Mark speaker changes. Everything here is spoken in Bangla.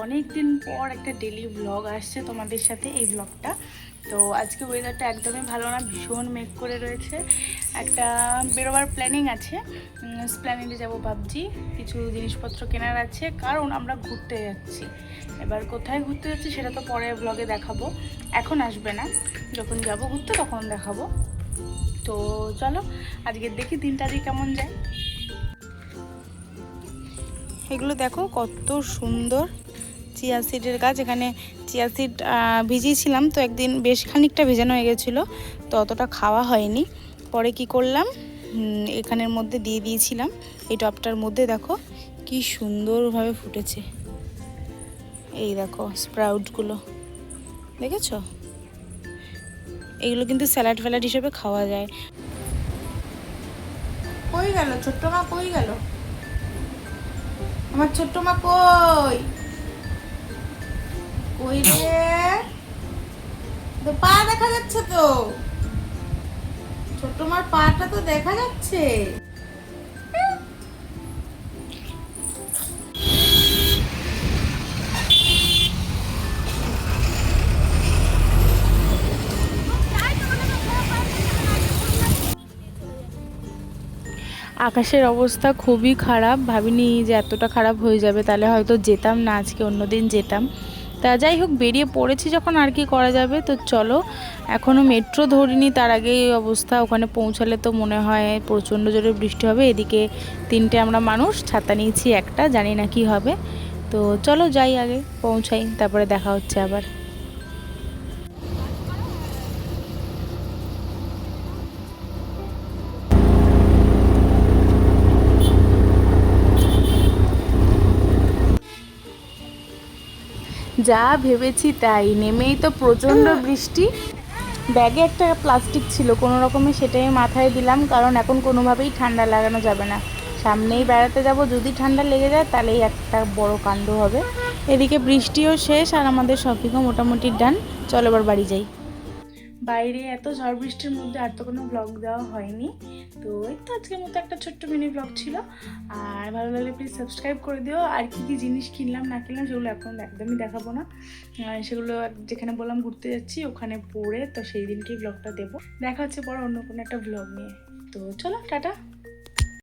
Speaker 1: অনেক দিন পর একটা ডেলি ব্লগ আসছে তোমাদের সাথে, এই ব্লগটা। তো আজকে ওয়েদারটা একদমই ভালো না, ভীষণ মেঘ করে রয়েছে। একটা বেরোবার প্ল্যানিং আছে, প্ল্যানিংয়ে যাবো ভাবছি। কিছু জিনিসপত্র কেনার আছে, কারণ আমরা ঘুরতে যাচ্ছি। এবার কোথায় ঘুরতে যাচ্ছি সেটা তো পরে ব্লগে দেখাবো, এখন আসবে না। যখন যাব ঘুরতে তখন দেখাবো। তো চলো আজকে দেখি দিনটা আজকে কেমন যায়। এগুলো দেখো কত সুন্দর চিয়া সিডের গাছ। এখানে চিয়া সিড ভিজিয়েছিলাম, তো একদিন বেশ খানিকটা ভেজানো হয়ে গেছিলো, তো অতটা খাওয়া হয়নি। পরে কি করলাম, এখানের মধ্যে দিয়ে দিয়েছিলাম। এই টবটার মধ্যে দেখো কি সুন্দরভাবে ফুটেছে। এই দেখো স্প্রাউটগুলো দেখেছো, এগুলো কিন্তু স্যালাড ফ্যালাড হিসেবে খাওয়া যায়। কই গেল ছোট্ট মা, কই গেল আমার ছোট্ট মা? কই কই রে? তো পা দেখা যাচ্ছে, তো ছোট্ট মার পাটা তো দেখা যাচ্ছে। আকাশের অবস্থা খুবই খারাপ, ভাবিনি যে এতটা খারাপ হয়ে যাবে, তাহলে হয়তো যেতাম না আজকে, অন্যদিন যেতাম। তা যাই হোক, বেরিয়ে পড়েছি যখন আর কি করা যাবে। তো চলো, এখনও মেট্রো ধরিনি, তার আগেই এই অবস্থা। ওখানে পৌঁছালে তো মনে হয় প্রচণ্ড জোরে বৃষ্টি হবে। এদিকে তিনটে আমরা মানুষ, ছাতা নিয়েছি একটা, জানি না কি হবে। তো চলো যাই, আগে পৌঁছাই, তারপরে দেখা হচ্ছে আবার। যা ভেবেছি তাই, নেমেই তো প্রচণ্ড বৃষ্টি। ব্যাগে একটা প্লাস্টিক ছিল, কোনো রকমে সেটাই মাথায় দিলাম, কারণ এখন কোনোভাবেই ঠান্ডা লাগানো যাবে না। সামনেই বেড়াতে যাব, যদি ঠান্ডা লেগে যায় তাহলেই একটা বড় কাণ্ড হবে। এদিকে বৃষ্টিও শেষ আর আমাদের শপিংও মোটামুটি ডান। চলো এবার বাড়ি যাই। বাইরে এত ঝড় বৃষ্টির মধ্যে আর তো কোনো ব্লগ দেওয়া হয়নি। তো এই তো আজকের মতো একটা ছোট্ট মিনি ব্লগ ছিল। আর ভালো লাগলে প্লিজ সাবস্ক্রাইব করে দিও। আর কী কী জিনিস কিনলাম না কিনলাম সেগুলো এখন একদমই দেখাবো না, সেগুলো যেখানে বললাম ঘুরতে যাচ্ছি ওখানে পড়ে, তো সেই দিনকেই ব্লগটা দেবো। দেখা হচ্ছে পরে অন্য কোনো একটা ব্লগ নিয়ে। তো চলো টাটা।